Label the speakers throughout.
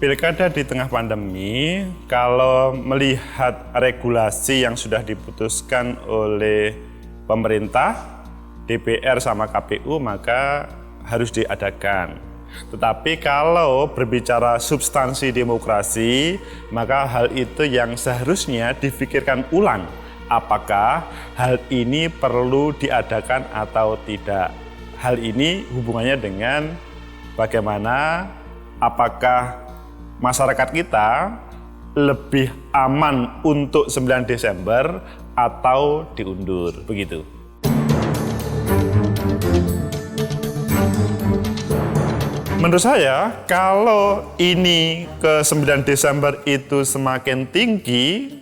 Speaker 1: Pilkada di tengah pandemi, kalau melihat regulasi yang sudah diputuskan oleh pemerintah, DPR sama KPU, maka harus diadakan. Tetapi kalau berbicara substansi demokrasi, maka hal itu yang seharusnya difikirkan ulang. Apakah hal ini perlu diadakan atau tidak? Hal ini hubungannya dengan bagaimana, apakah masyarakat kita lebih aman untuk 9 Desember atau diundur, begitu. Menurut saya, kalau ini ke 9 Desember itu semakin tinggi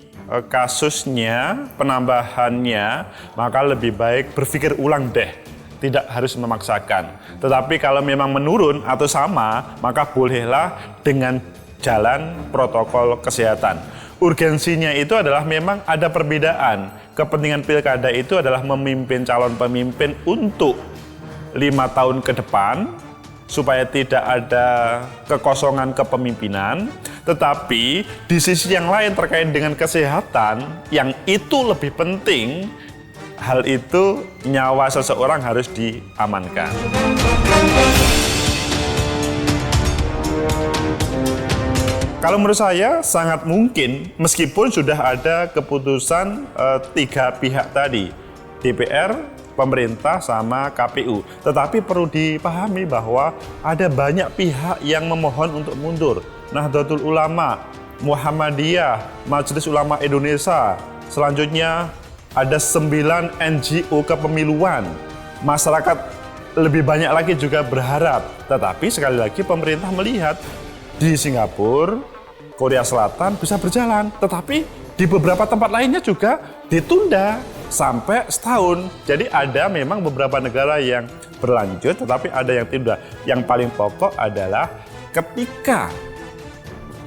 Speaker 1: kasusnya, penambahannya, maka lebih baik berpikir ulang deh. Tidak harus memaksakan. Tetapi kalau memang menurun atau sama, maka bolehlah dengan jalan protokol kesehatan. Urgensinya itu adalah memang ada perbedaan. Kepentingan pilkada itu adalah memimpin calon pemimpin untuk 5 tahun ke depan, supaya tidak ada kekosongan kepemimpinan. Tetapi di sisi yang lain terkait dengan kesehatan, yang itu lebih penting, hal itu nyawa seseorang harus diamankan. Kalau menurut saya sangat mungkin, meskipun sudah ada keputusan 3 pihak tadi, DPR, pemerintah, sama KPU. Tetapi perlu dipahami bahwa ada banyak pihak yang memohon untuk mundur. Nahdlatul Ulama, Muhammadiyah, Majelis Ulama Indonesia, selanjutnya ada 9 NGO kepemiluan. Masyarakat lebih banyak lagi juga berharap. Tetapi sekali lagi pemerintah melihat di Singapura, Korea Selatan bisa berjalan, tetapi di beberapa tempat lainnya juga ditunda sampai setahun. Jadi ada memang beberapa negara yang berlanjut, tetapi ada yang tidak. Yang paling pokok adalah ketika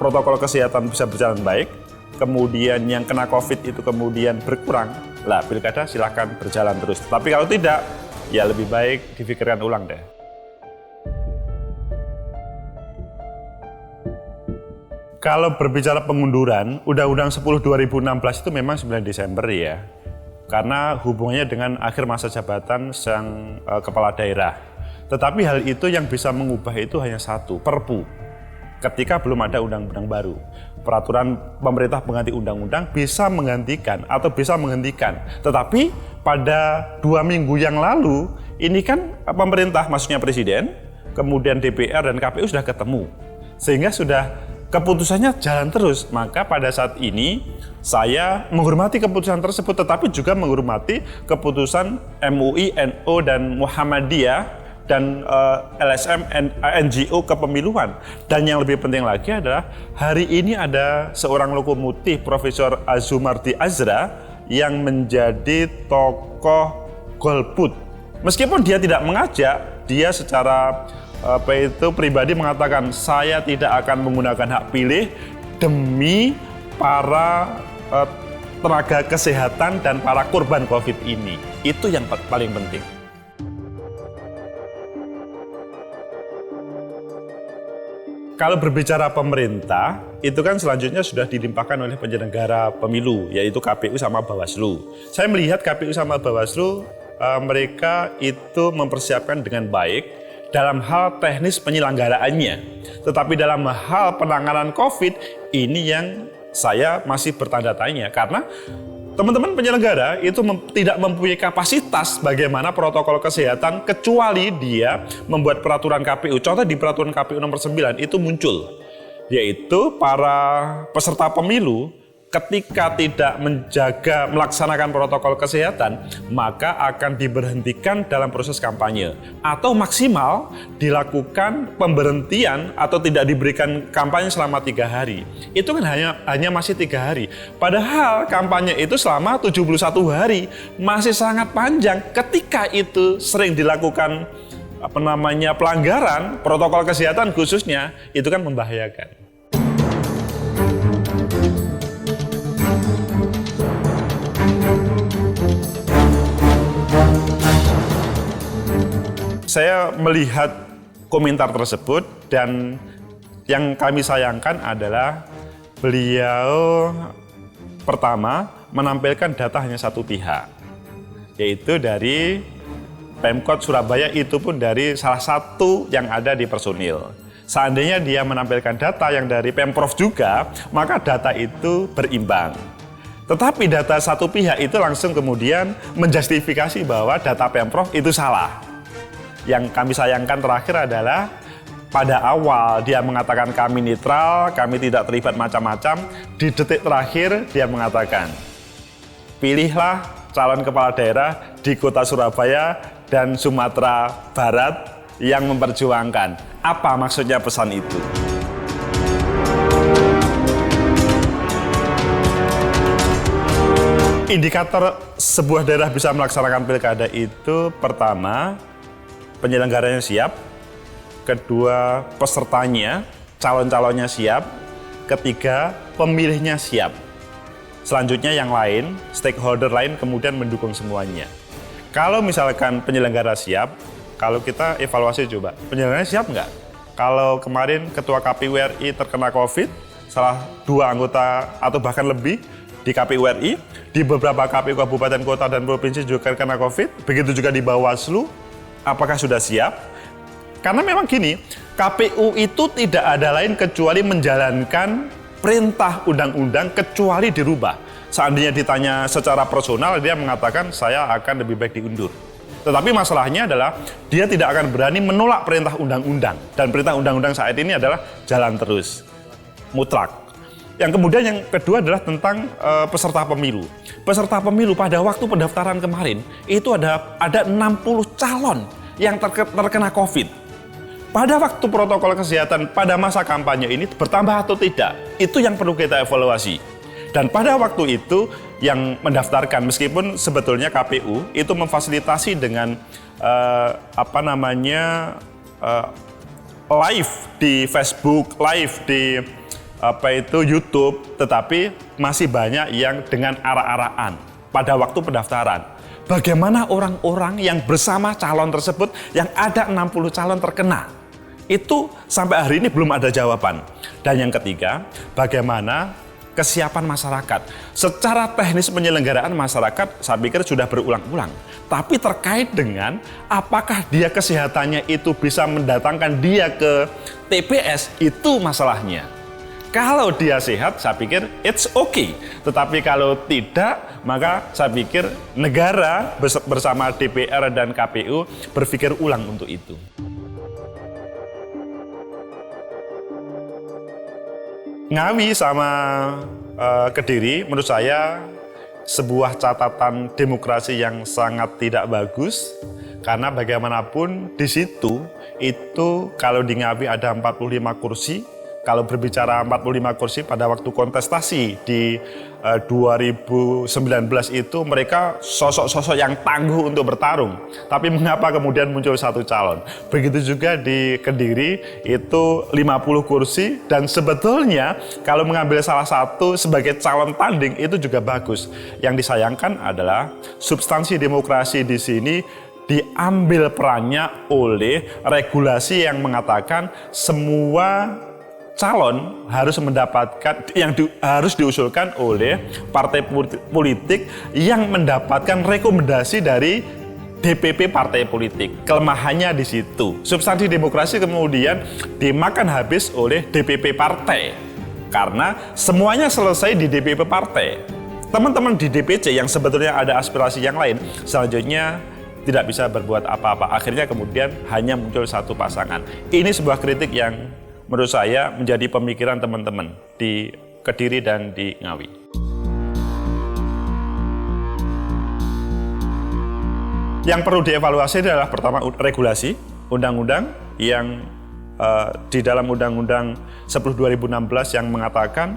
Speaker 1: protokol kesehatan bisa berjalan baik, kemudian yang kena COVID itu kemudian berkurang, lah pilkada silahkan berjalan terus. Tapi kalau tidak, ya lebih baik difikirkan ulang deh. Kalau berbicara pengunduran, Undang-Undang 10 2016 itu memang 9 Desember ya. Karena hubungannya dengan akhir masa jabatan sang kepala daerah. Tetapi hal itu yang bisa mengubah itu hanya satu, Perpu. Ketika belum ada undang-undang baru. Peraturan pemerintah pengganti undang-undang bisa menggantikan atau bisa menghentikan. Tetapi pada 2 minggu yang lalu, ini kan pemerintah, maksudnya Presiden, kemudian DPR dan KPU sudah ketemu. Sehingga sudah keputusannya jalan terus. Maka pada saat ini saya menghormati keputusan tersebut, tetapi juga menghormati keputusan MUI, NU, dan Muhammadiyah, dan LSM, NGO kepemiluan. Dan yang lebih penting lagi adalah hari ini ada seorang lokomotif, Profesor Azumardi Azra, yang menjadi tokoh golput. Meskipun dia tidak mengajak, dia secara pribadi mengatakan, saya tidak akan menggunakan hak pilih demi para tenaga kesehatan dan para korban COVID ini. Itu yang paling penting. Kalau berbicara pemerintah, itu kan selanjutnya sudah dilimpahkan oleh penyelenggara pemilu, yaitu KPU sama Bawaslu. Saya melihat KPU sama Bawaslu, mereka itu mempersiapkan dengan baik dalam hal teknis penyelenggaraannya. Tetapi dalam hal penanganan COVID, ini yang saya masih bertanda tanya. Karena teman-teman penyelenggara itu tidak mempunyai kapasitas bagaimana protokol kesehatan, kecuali dia membuat peraturan KPU. Contoh di peraturan KPU nomor 9 itu muncul, yaitu para peserta pemilu ketika tidak melaksanakan protokol kesehatan, maka akan diberhentikan dalam proses kampanye. Atau maksimal dilakukan pemberhentian atau tidak diberikan kampanye selama 3 hari. Itu kan hanya masih 3 hari. Padahal kampanye itu selama 71 hari. Masih sangat panjang. Ketika itu sering dilakukan pelanggaran protokol kesehatan khususnya, itu kan membahayakan. Saya melihat komentar tersebut dan Yang kami sayangkan adalah beliau pertama menampilkan data hanya satu pihak, yaitu dari Pemkot Surabaya, itu pun dari salah satu yang ada di personil. Seandainya dia menampilkan data yang dari Pemprov juga, maka data itu berimbang. Tetapi data satu pihak itu langsung kemudian menjustifikasi bahwa data Pemprov itu salah. Yang kami sayangkan terakhir adalah pada awal dia mengatakan kami netral, kami tidak terlibat macam-macam. Di detik terakhir dia mengatakan, pilihlah calon kepala daerah di kota Surabaya dan Sumatera Barat yang memperjuangkan. Apa maksudnya pesan itu? Indikator sebuah daerah bisa melaksanakan pilkada itu pertama, penyelenggaranya siap, kedua, pesertanya, calon-calonnya siap, ketiga, pemilihnya siap. Selanjutnya yang lain, stakeholder lain kemudian mendukung semuanya. Kalau misalkan penyelenggara siap, kalau kita evaluasi coba, penyelenggaranya siap nggak? Kalau kemarin Ketua KPU RI terkena COVID, salah 2 anggota atau bahkan lebih di KPU RI, di beberapa KPU kabupaten, kota, dan provinsi juga terkena COVID, begitu juga di Bawaslu, apakah sudah siap? Karena memang gini, KPU itu tidak ada lain kecuali menjalankan perintah undang-undang kecuali dirubah. Seandainya ditanya secara personal, dia mengatakan saya akan lebih baik diundur. Tetapi masalahnya adalah dia tidak akan berani menolak perintah undang-undang. Dan perintah undang-undang saat ini adalah jalan terus, mutlak. Yang kemudian yang kedua adalah tentang peserta pemilu. Peserta pemilu pada waktu pendaftaran kemarin, itu ada 60 calon yang terkena COVID. Pada waktu protokol kesehatan pada masa kampanye ini bertambah atau tidak, itu yang perlu kita evaluasi. Dan pada waktu itu yang mendaftarkan, meskipun sebetulnya KPU itu memfasilitasi dengan live di Facebook, live di YouTube, tetapi masih banyak yang dengan arah-arahan pada waktu pendaftaran. Bagaimana orang-orang yang bersama calon tersebut yang ada 60 calon terkena? Itu sampai hari ini belum ada jawaban. Dan yang ketiga, bagaimana kesiapan masyarakat. Secara teknis penyelenggaraan masyarakat, saya pikir sudah berulang-ulang. Tapi terkait dengan apakah dia kesehatannya itu bisa mendatangkan dia ke TPS, itu masalahnya. Kalau dia sehat, saya pikir it's okay. Tetapi kalau tidak, maka saya pikir negara bersama DPR dan KPU berpikir ulang untuk itu. Ngawi sama Kediri menurut saya sebuah catatan demokrasi yang sangat tidak bagus, karena bagaimanapun di situ itu kalau di Ngawi ada 45 kursi. Kalau berbicara 45 kursi pada waktu kontestasi di 2019 itu mereka sosok-sosok yang tangguh untuk bertarung. Tapi mengapa kemudian muncul satu calon? Begitu juga di Kediri itu 50 kursi, dan sebetulnya kalau mengambil salah satu sebagai calon tanding itu juga bagus. Yang disayangkan adalah substansi demokrasi di sini diambil perannya oleh regulasi yang mengatakan semua calon harus mendapatkan harus diusulkan oleh partai politik yang mendapatkan rekomendasi dari DPP partai politik. Kelemahannya di situ. Substansi demokrasi kemudian dimakan habis oleh DPP partai karena semuanya selesai di DPP partai. Teman-teman di DPC yang sebetulnya ada aspirasi yang lain selanjutnya tidak bisa berbuat apa-apa. Akhirnya kemudian hanya muncul satu pasangan. Ini sebuah kritik yang menurut saya menjadi pemikiran teman-teman di Kediri dan di Ngawi. Yang perlu dievaluasi adalah pertama regulasi, undang-undang yang di dalam Undang-Undang 10/2016 yang mengatakan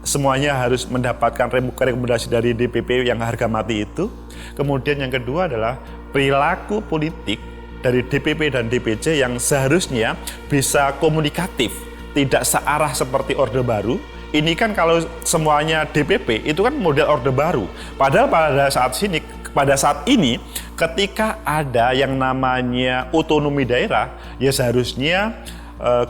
Speaker 1: semuanya harus mendapatkan rekomendasi dari DPP yang harga mati itu. Kemudian yang kedua adalah perilaku politik dari DPP dan DPC yang seharusnya bisa komunikatif, tidak searah seperti Orde Baru. Ini kan kalau semuanya DPP itu kan model Orde Baru. Padahal pada saat ini ketika ada yang namanya otonomi daerah, ya seharusnya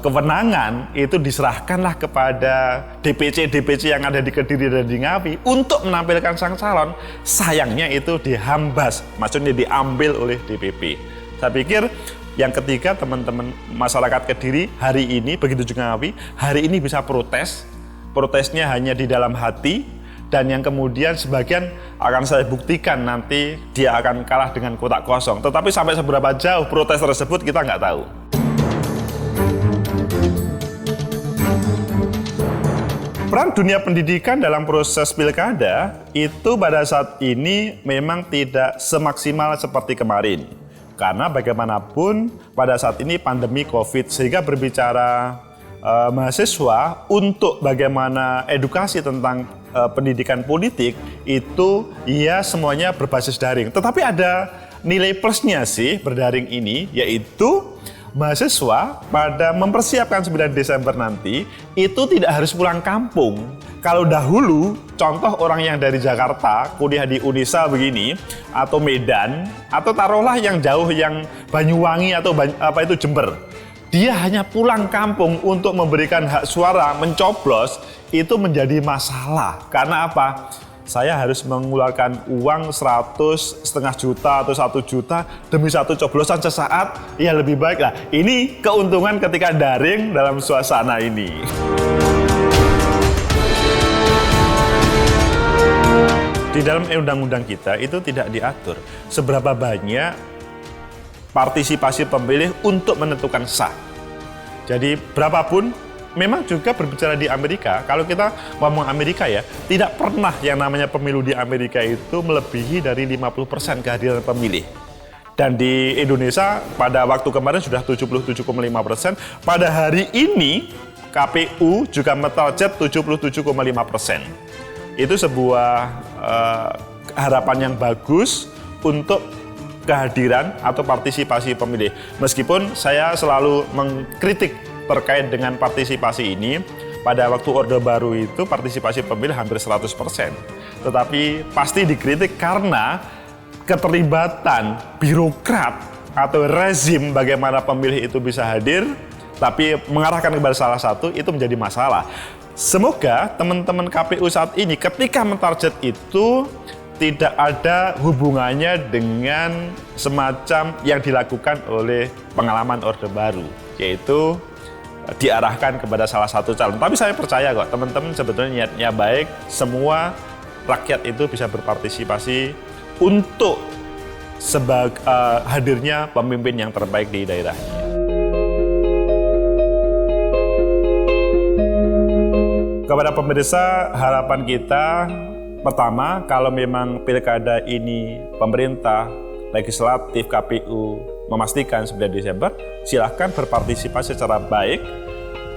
Speaker 1: kewenangan itu diserahkanlah kepada DPC yang ada di Kediri dan di Ngawi untuk menampilkan sang calon. Sayangnya itu dihambas, maksudnya diambil oleh DPP. Saya pikir yang ketiga, teman-teman masyarakat Kediri hari ini, begitu juga Ngawi, hari ini bisa protes. Protesnya hanya di dalam hati, dan yang kemudian sebagian akan saya buktikan nanti dia akan kalah dengan kotak kosong. Tetapi sampai seberapa jauh protes tersebut kita nggak tahu. Peran dunia pendidikan dalam proses pilkada itu pada saat ini memang tidak semaksimal seperti kemarin. Karena bagaimanapun pada saat ini pandemi COVID, sehingga berbicara mahasiswa untuk bagaimana edukasi tentang pendidikan politik itu ya semuanya berbasis daring. Tetapi ada nilai plusnya sih berdaring ini, yaitu mahasiswa pada mempersiapkan 9 Desember nanti itu tidak harus pulang kampung. Kalau dahulu, contoh orang yang dari Jakarta, kuliah di Unisa begini, atau Medan, atau taruhlah yang jauh, yang Banyuwangi atau Jember. Dia hanya pulang kampung untuk memberikan hak suara, mencoblos, itu menjadi masalah. Karena apa? Saya harus mengeluarkan uang 100,5 juta atau 1 juta demi satu coblosan sesaat, ya lebih baik lah. Ini keuntungan ketika daring dalam suasana ini. Di dalam undang-undang kita itu tidak diatur seberapa banyak partisipasi pemilih untuk menentukan sah. Jadi berapapun, memang juga berbicara di Amerika, kalau kita ngomong Amerika ya, tidak pernah yang namanya pemilu di Amerika itu melebihi dari 50% kehadiran pemilih. Dan di Indonesia pada waktu kemarin sudah 77,5%. Pada hari ini KPU juga mentarget 77,5%. Itu sebuah harapan yang bagus untuk kehadiran atau partisipasi pemilih. Meskipun saya selalu mengkritik terkait dengan partisipasi ini, pada waktu Orde Baru itu partisipasi pemilih hampir 100%. Tetapi pasti dikritik karena keterlibatan birokrat atau rezim bagaimana pemilih itu bisa hadir, tapi mengarahkan kepada salah satu itu menjadi masalah. Semoga teman-teman KPU saat ini ketika mentarget itu tidak ada hubungannya dengan semacam yang dilakukan oleh pengalaman Orde Baru, yaitu diarahkan kepada salah satu calon. Tapi saya percaya kok teman-teman sebetulnya niatnya baik, semua rakyat itu bisa berpartisipasi untuk hadirnya pemimpin yang terbaik di daerahnya. Kepada pemirsa, harapan kita pertama, kalau memang pilkada ini pemerintah, legislatif, KPU memastikan 9 Desember, silahkan berpartisipasi secara baik.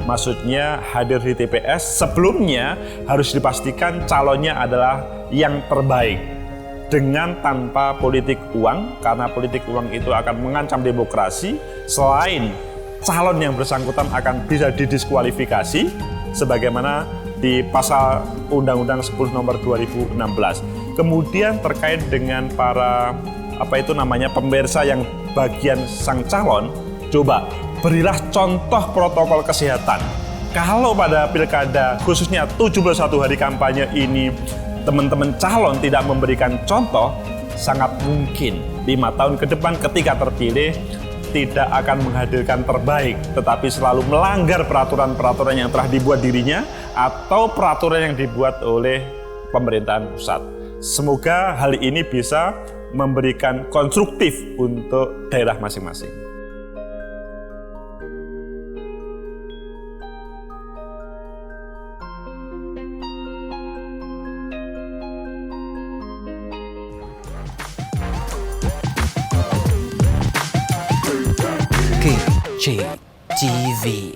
Speaker 1: Maksudnya hadir di TPS, sebelumnya harus dipastikan calonnya adalah yang terbaik. Dengan tanpa politik uang, karena politik uang itu akan mengancam demokrasi. Selain calon yang bersangkutan akan bisa didiskualifikasi, sebagaimana di pasal Undang-Undang 10 nomor 2016. Kemudian terkait dengan para pemirsa yang bagian sang calon, coba berilah contoh protokol kesehatan. Kalau pada pilkada khususnya 71 hari kampanye ini teman-teman calon tidak memberikan contoh, sangat mungkin 5 tahun ke depan ketika terpilih tidak akan menghadirkan terbaik, tetapi selalu melanggar peraturan-peraturan yang telah dibuat dirinya atau peraturan yang dibuat oleh pemerintahan pusat. Semoga hal ini bisa memberikan konstruktif untuk daerah masing-masing.
Speaker 2: KCTV